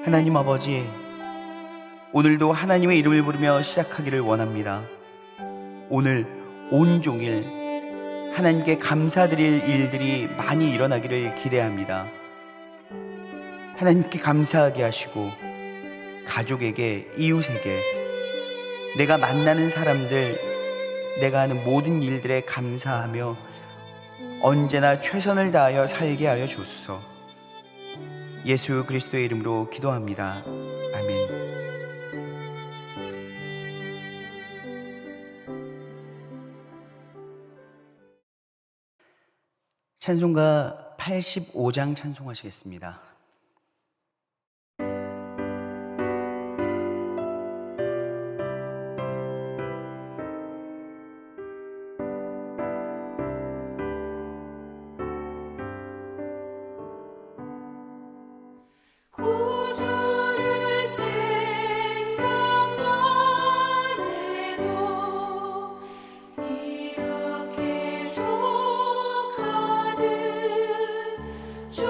하나님 아버지, 오늘도 하나님의 이름을 부르며 시작하기를 원합니다. 오늘 온종일 하나님께 감사드릴 일들이 많이 일어나기를 기대합니다. 하나님께 감사하게 하시고 가족에게, 이웃에게, 내가 만나는 사람들, 내가 하는 모든 일들에 감사하며 언제나 최선을 다하여 살게 하여 주옵소서. 예수 그리스도의 이름으로 기도합니다. 아멘. 찬송가 85장 찬송하시겠습니다. 구주를 생각만 해도 이렇게 족하듯 주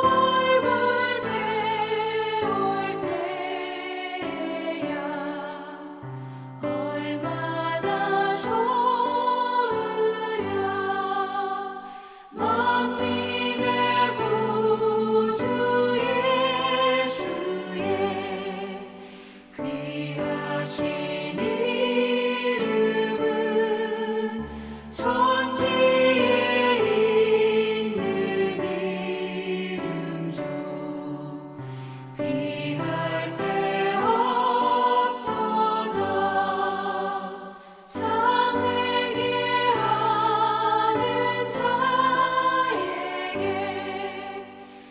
얼굴 배울 때야 얼마나 좋으랴. 만민의 구주 예수의 귀하신 이름은 천지에 있는 이름 중 비할 데 없도다. 상회개하는 자에게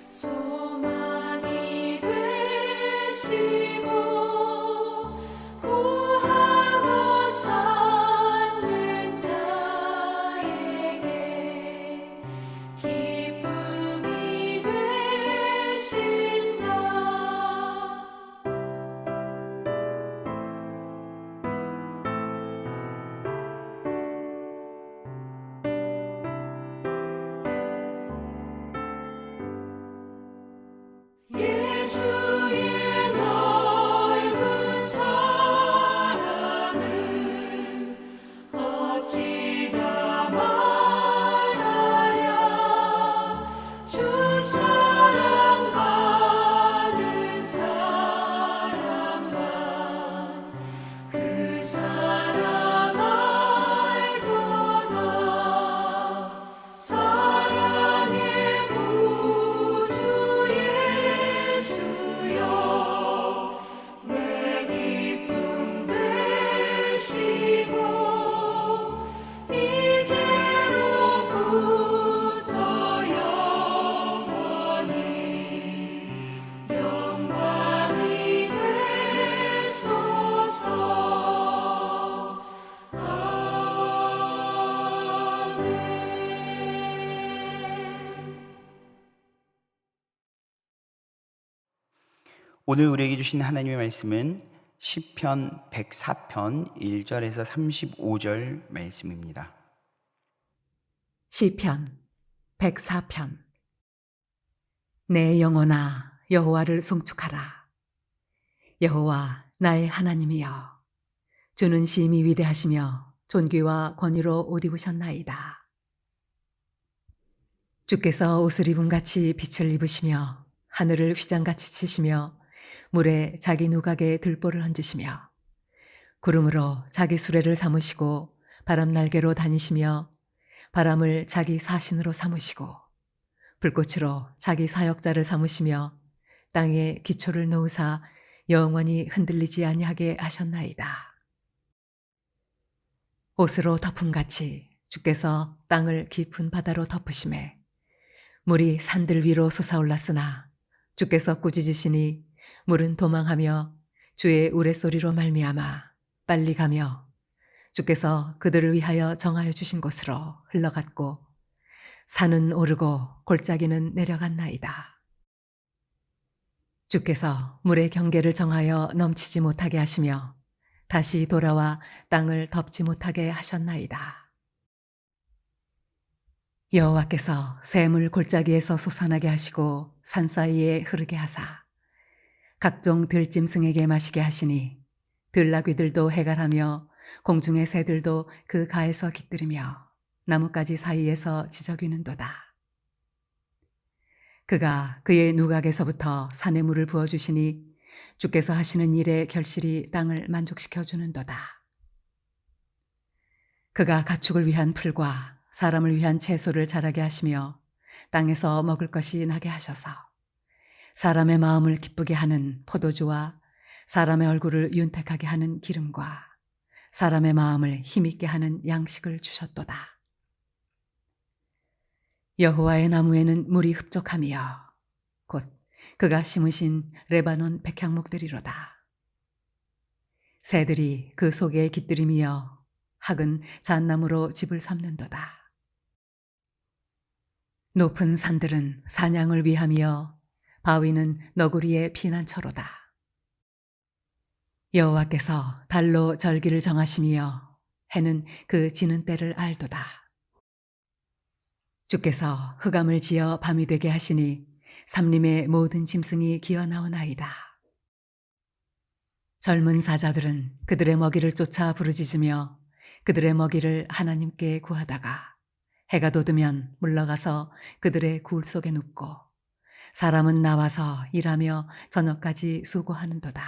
소망이 되시고 구하고 찾는 자에게 기쁨이 되신다. 예수의 넓은 사랑을 어찌 다 말하랴. 주 사랑받은 사람만 그 사랑 알도다. 사랑의 구주 예수여 내 기쁨 되시고 이제로부터 영원히 영광이 되소서. 아멘. 오늘 우리에게 주신 하나님의 말씀은 시편 104편 1절에서 35절 말씀입니다. 시편 104편. 내 영혼아 여호와를 송축하라. 여호와 나의 하나님이여, 주는 심히 위대하시며 존귀와 권위로 옷 입으셨나이다. 주께서 옷을 입음같이 빛을 입으시며 하늘을 휘장같이 치시며 물에 자기 누각에 들보를 얹으시며 구름으로 자기 수레를 삼으시고 바람 날개로 다니시며 바람을 자기 사신으로 삼으시고 불꽃으로 자기 사역자를 삼으시며 땅에 기초를 놓으사 영원히 흔들리지 아니하게 하셨나이다. 옷으로 덮음같이 주께서 땅을 깊은 바다로 덮으시매 물이 산들 위로 솟아올랐으나 주께서 꾸짖으시니 물은 도망하며 주의 우레소리로 말미암아 빨리 가며 주께서 그들을 위하여 정하여 주신 곳으로 흘러갔고 산은 오르고 골짜기는 내려갔나이다. 주께서 물의 경계를 정하여 넘치지 못하게 하시며 다시 돌아와 땅을 덮지 못하게 하셨나이다. 여호와께서 샘을 골짜기에서 솟아나게 하시고 산 사이에 흐르게 하사 각종 들짐승에게 마시게 하시니 들나귀들도 해갈하며 공중의 새들도 그 가에서 깃들이며 나뭇가지 사이에서 지저귀는도다. 그가 그의 누각에서부터 산의 물을 부어주시니 주께서 하시는 일의 결실이 땅을 만족시켜 주는도다. 그가 가축을 위한 풀과 사람을 위한 채소를 자라게 하시며 땅에서 먹을 것이 나게 하셔서 사람의 마음을 기쁘게 하는 포도주와 사람의 얼굴을 윤택하게 하는 기름과 사람의 마음을 힘있게 하는 양식을 주셨도다. 여호와의 나무에는 물이 흡족하며 곧 그가 심으신 레바논 백향목들이로다. 새들이 그 속에 깃들이며 학은 잣나무로 집을 삼는도다. 높은 산들은 사냥을 위하며 바위는 너구리의 피난처로다. 여호와께서 달로 절기를 정하시며 해는 그 지는 때를 알도다. 주께서 흑암을 지어 밤이 되게 하시니 삼림의 모든 짐승이 기어나오나이다. 젊은 사자들은 그들의 먹이를 쫓아 부르짖으며 그들의 먹이를 하나님께 구하다가 해가 돋으면 물러가서 그들의 굴 속에 눕고 사람은 나와서 일하며 저녁까지 수고하는도다.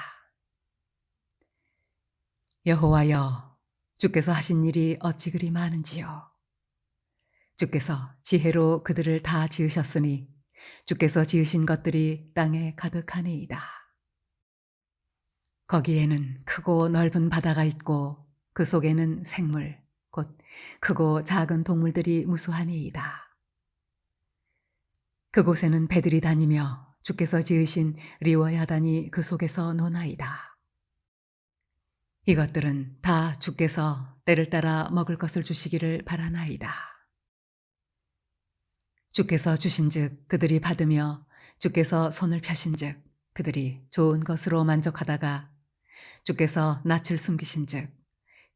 여호와여, 주께서 하신 일이 어찌 그리 많은지요. 주께서 지혜로 그들을 다 지으셨으니 주께서 지으신 것들이 땅에 가득하니이다. 거기에는 크고 넓은 바다가 있고 그 속에는 생물, 곧 크고 작은 동물들이 무수하니이다. 그곳에는 배들이 다니며 주께서 지으신 리워야단이 그 속에서 노나이다. 이것들은 다 주께서 때를 따라 먹을 것을 주시기를 바라나이다. 주께서 주신즉 그들이 받으며 주께서 손을 펴신즉 그들이 좋은 것으로 만족하다가 주께서 낯을 숨기신즉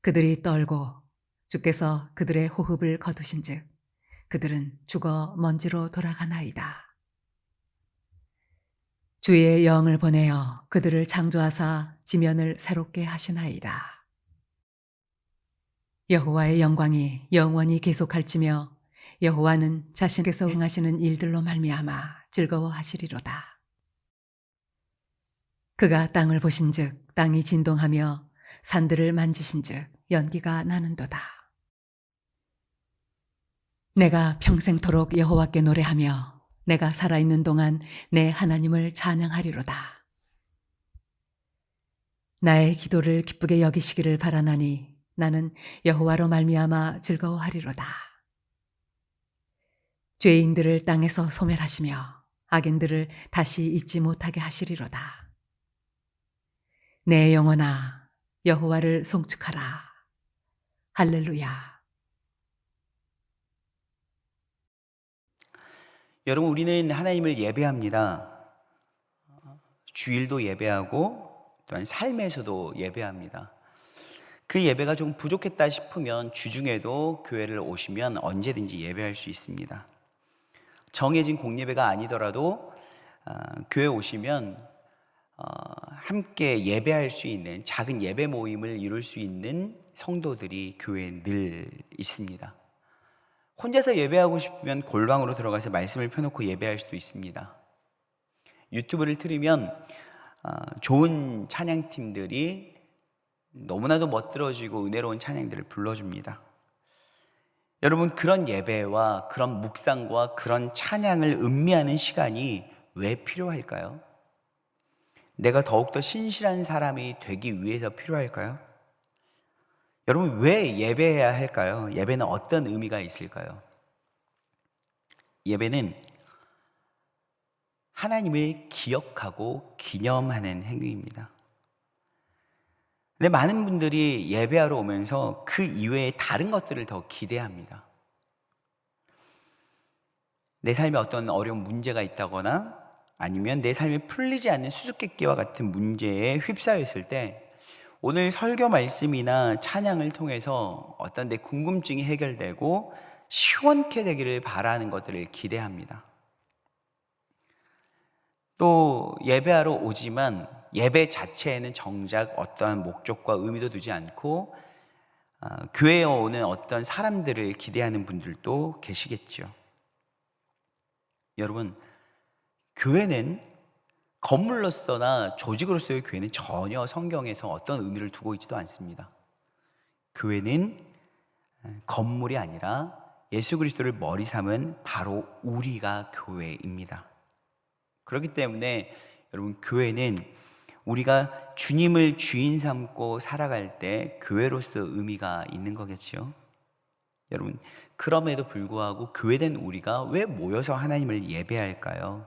그들이 떨고 주께서 그들의 호흡을 거두신즉 그들은 죽어 먼지로 돌아가나이다. 주의 영을 보내어 그들을 창조하사 지면을 새롭게 하시나이다. 여호와의 영광이 영원히 계속할지며 여호와는 자신께서 행하시는 일들로 말미암아 즐거워하시리로다. 그가 땅을 보신즉 땅이 진동하며 산들을 만지신즉 연기가 나는도다. 내가 평생토록 여호와께 노래하며 내가 살아있는 동안 내 하나님을 찬양하리로다. 나의 기도를 기쁘게 여기시기를 바라나니 나는 여호와로 말미암아 즐거워하리로다. 죄인들을 땅에서 소멸하시며 악인들을 다시 잊지 못하게 하시리로다. 내 영혼아, 여호와를 송축하라. 할렐루야. 여러분, 우리는 하나님을 예배합니다. 주일도 예배하고 또한 삶에서도 예배합니다. 그 예배가 좀 부족했다 싶으면 주중에도 교회를 오시면 언제든지 예배할 수 있습니다. 정해진 공예배가 아니더라도 교회 오시면 함께 예배할 수 있는 작은 예배 모임을 이룰 수 있는 성도들이 교회에 늘 있습니다. 혼자서 예배하고 싶으면 골방으로 들어가서 말씀을 펴놓고 예배할 수도 있습니다. 유튜브를 틀으면 좋은 찬양팀들이 너무나도 멋들어지고 은혜로운 찬양들을 불러줍니다. 여러분, 그런 예배와 그런 묵상과 그런 찬양을 음미하는 시간이 왜 필요할까요? 내가 더욱더 신실한 사람이 되기 위해서 필요할까요? 여러분, 왜 예배해야 할까요? 예배는 어떤 의미가 있을까요? 예배는 하나님을 기억하고 기념하는 행위입니다. 근데 많은 분들이 예배하러 오면서 그 이외에 다른 것들을 더 기대합니다. 내 삶에 어떤 어려운 문제가 있다거나 아니면 내 삶이 풀리지 않는 수수께끼와 같은 문제에 휩싸였을 때 오늘 설교 말씀이나 찬양을 통해서 어떤 내 궁금증이 해결되고 시원케 되기를 바라는 것들을 기대합니다. 또 예배하러 오지만 예배 자체에는 정작 어떠한 목적과 의미도 두지 않고 교회에 오는 어떤 사람들을 기대하는 분들도 계시겠죠. 여러분, 교회는 건물로서나 조직으로서의 교회는 전혀 성경에서 어떤 의미를 두고 있지도 않습니다. 교회는 건물이 아니라 예수 그리스도를 머리 삼은 바로 우리가 교회입니다. 그렇기 때문에 여러분, 교회는 우리가 주님을 주인 삼고 살아갈 때 교회로서 의미가 있는 거겠죠. 여러분, 그럼에도 불구하고 교회된 우리가 왜 모여서 하나님을 예배할까요?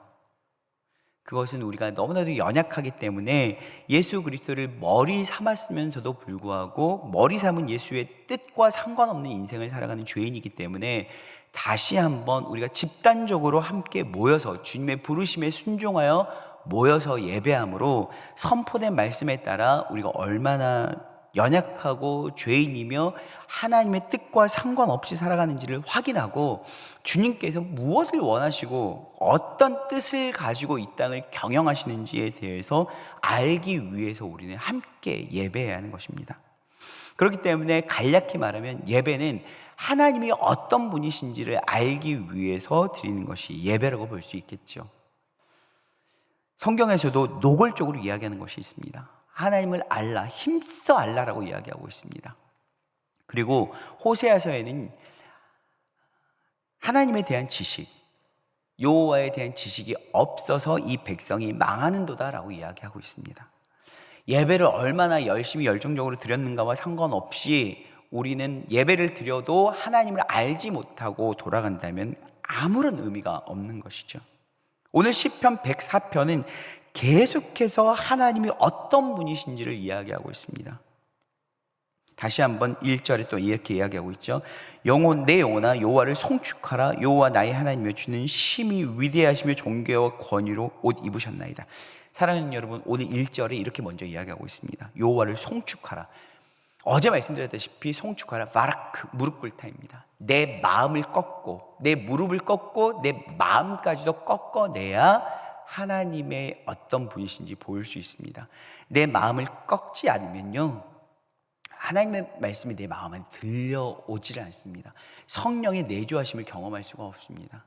그것은 우리가 너무나도 연약하기 때문에 예수 그리스도를 머리 삼았으면서도 불구하고 머리 삼은 예수의 뜻과 상관없는 인생을 살아가는 죄인이기 때문에 다시 한번 우리가 집단적으로 함께 모여서 주님의 부르심에 순종하여 모여서 예배함으로 선포된 말씀에 따라 우리가 얼마나 연약하고 죄인이며 하나님의 뜻과 상관없이 살아가는지를 확인하고 주님께서 무엇을 원하시고 어떤 뜻을 가지고 이 땅을 경영하시는지에 대해서 알기 위해서 우리는 함께 예배해야 하는 것입니다. 그렇기 때문에 간략히 말하면 예배는 하나님이 어떤 분이신지를 알기 위해서 드리는 것이 예배라고 볼 수 있겠죠. 성경에서도 노골적으로 이야기하는 것이 있습니다. 하나님을 알라, 힘써 알라라고 이야기하고 있습니다. 그리고 호세아서에는 하나님에 대한 지식, 여호와에 대한 지식이 없어서 이 백성이 망하는도다라고 이야기하고 있습니다. 예배를 얼마나 열심히 열정적으로 드렸는가와 상관없이 우리는 예배를 드려도 하나님을 알지 못하고 돌아간다면 아무런 의미가 없는 것이죠. 오늘 시편 104편은 계속해서 하나님이 어떤 분이신지를 이야기하고 있습니다. 다시 한번 1절에 또 이렇게 이야기하고 있죠. 내 영혼아 여호와를 송축하라. 여호와 나의 하나님이여 주는 심히 위대하시며 존귀와 권위로 옷 입으셨나이다. 사랑하는 여러분, 오늘 1절에 이렇게 먼저 이야기하고 있습니다. 여호와를 송축하라. 어제 말씀드렸다시피 송축하라, 바라크, 무릎 꿇다입니다. 내 마음을 꺾고 내 무릎을 꺾고 내 마음까지도 꺾어내야 하나님의 어떤 분이신지 보일 수 있습니다. 내 마음을 꺾지 않으면요, 하나님의 말씀이 내 마음에 들려오지를 않습니다. 성령의 내주하심을 경험할 수가 없습니다.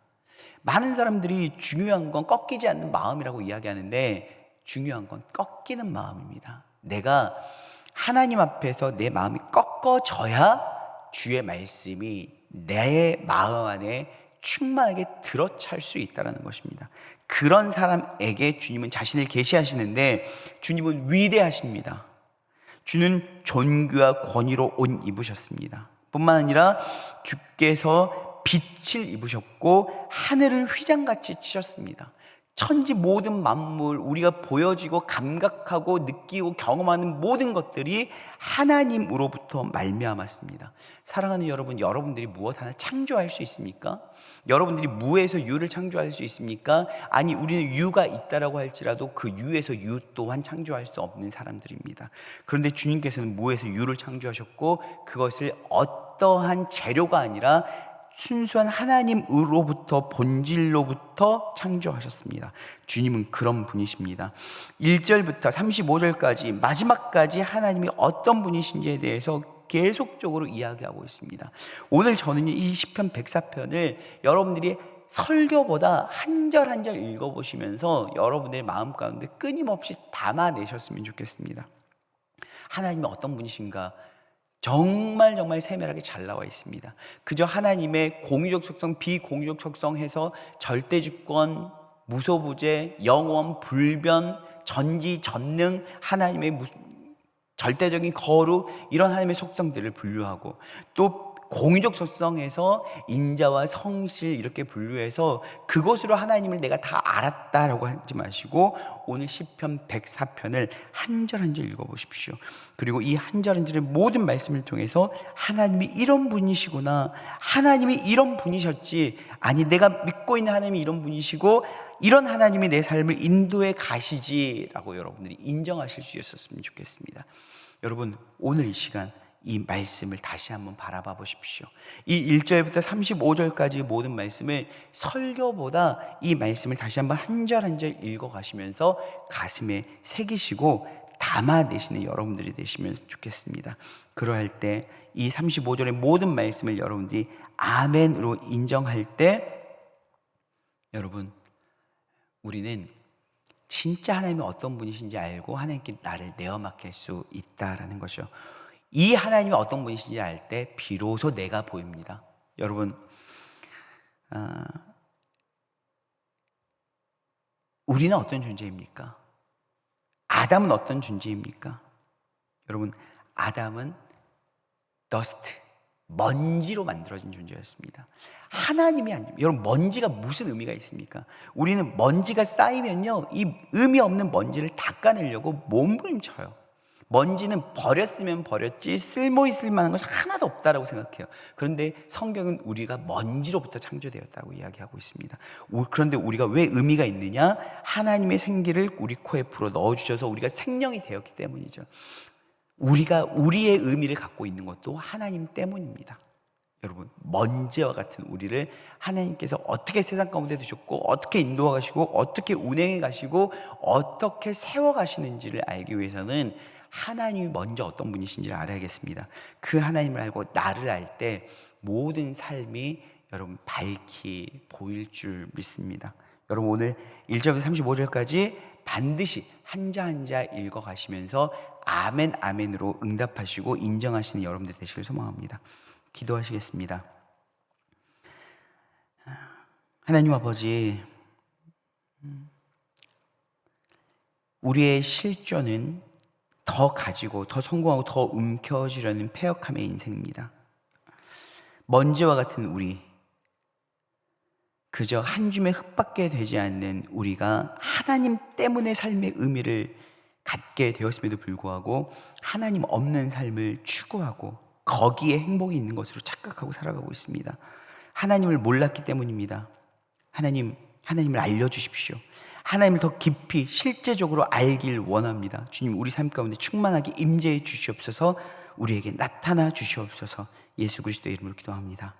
많은 사람들이 중요한 건 꺾이지 않는 마음이라고 이야기하는데 중요한 건 꺾이는 마음입니다. 내가 하나님 앞에서 내 마음이 꺾어져야 주의 말씀이 내 마음 안에 충만하게 들어찰 수 있다는 것입니다. 그런 사람에게 주님은 자신을 계시하시는데 주님은 위대하십니다. 주는 존귀와 권위로 옷 입으셨습니다. 뿐만 아니라 주께서 빛을 입으셨고 하늘을 휘장같이 치셨습니다. 천지 모든 만물, 우리가 보여지고 감각하고 느끼고 경험하는 모든 것들이 하나님으로부터 말미암았습니다. 사랑하는 여러분, 여러분들이 무엇 하나 창조할 수 있습니까? 여러분들이 무에서 유를 창조할 수 있습니까? 아니, 우리는 유가 있다라고 할지라도 그 유에서 유 또한 창조할 수 없는 사람들입니다. 그런데 주님께서는 무에서 유를 창조하셨고 그것을 어떠한 재료가 아니라 순수한 하나님으로부터, 본질로부터 창조하셨습니다. 주님은 그런 분이십니다. 1절부터 35절까지 마지막까지 하나님이 어떤 분이신지에 대해서 계속적으로 이야기하고 있습니다. 오늘 저는 이 시편 104편을 여러분들이 설교보다 한 절 한 절 읽어보시면서 여러분들의 마음 가운데 끊임없이 담아내셨으면 좋겠습니다. 하나님이 어떤 분이신가 정말 세밀하게 잘 나와 있습니다. 그저 하나님의 공유적 속성, 비공유적 속성 해서 절대주권, 무소부재, 영원, 불변, 전지, 전능, 하나님의 절대적인 거룩, 이런 하나님의 속성들을 분류하고 또 공유적 속성에서 인자와 성실 이렇게 분류해서 그것으로 하나님을 내가 다 알았다라고 하지 마시고 오늘 시편 104편을 한 절 한 절 읽어보십시오. 그리고 이 한 절 한 절의 모든 말씀을 통해서 하나님이 이런 분이시구나, 하나님이 이런 분이셨지, 아니 내가 믿고 있는 하나님이 이런 분이시고 이런 하나님이 내 삶을 인도해 가시지라고 여러분들이 인정하실 수 있었으면 좋겠습니다. 여러분, 오늘 이 시간 이 말씀을 다시 한번 바라봐 보십시오. 이 1절부터 35절까지 모든 말씀을 설교보다 이 말씀을 다시 한번 한 절 한 절 읽어가시면서 가슴에 새기시고 담아내시는 여러분들이 되시면 좋겠습니다. 그러할 때 이 35절의 모든 말씀을 여러분들이 아멘으로 인정할 때 여러분, 우리는 진짜 하나님이 어떤 분이신지 알고 하나님께 나를 내어 맡길 수 있다라는 거죠. 이 하나님이 어떤 분이신지 알 때 비로소 내가 보입니다. 여러분, 우리는 어떤 존재입니까? 아담은 어떤 존재입니까? 여러분, 아담은 더스트, 먼지로 만들어진 존재였습니다. 하나님이 아닙니다. 여러분, 먼지가 무슨 의미가 있습니까? 우리는 먼지가 쌓이면요, 이 의미 없는 먼지를 닦아내려고 몸부림쳐요. 먼지는 버렸으면 버렸지 쓸모있을 만한 것이 하나도 없다라고 생각해요. 그런데 성경은 우리가 먼지로부터 창조되었다고 이야기하고 있습니다. 그런데 우리가 왜 의미가 있느냐? 하나님의 생기를 우리 코에 불어 넣어주셔서 우리가 생명이 되었기 때문이죠. 우리가 우리의 의미를 갖고 있는 것도 하나님 때문입니다. 여러분, 먼지와 같은 우리를 하나님께서 어떻게 세상 가운데 두셨고 어떻게 인도해 가시고 어떻게 운행해 가시고 어떻게 세워 가시는지를 알기 위해서는 하나님이 먼저 어떤 분이신지를 알아야겠습니다. 그 하나님을 알고 나를 알 때 모든 삶이 여러분 밝히 보일 줄 믿습니다. 여러분, 오늘 1절부터 35절까지 반드시 한자 한자 읽어가시면서 아멘 아멘으로 응답하시고 인정하시는 여러분들 되시길 소망합니다. 기도하시겠습니다. 하나님 아버지, 우리의 실존은 더 가지고 더 성공하고 더 움켜쥐려는 패역함의 인생입니다. 먼지와 같은 우리, 그저 한 줌의 흙밖에 되지 않는 우리가 하나님 때문에 삶의 의미를 갖게 되었음에도 불구하고 하나님 없는 삶을 추구하고 거기에 행복이 있는 것으로 착각하고 살아가고 있습니다. 하나님을 몰랐기 때문입니다. 하나님을 알려주십시오. 하나님을 더 깊이 실제적으로 알길 원합니다. 주님, 우리 삶 가운데 충만하게 임재해 주시옵소서. 우리에게 나타나 주시옵소서. 예수 그리스도의 이름으로 기도합니다.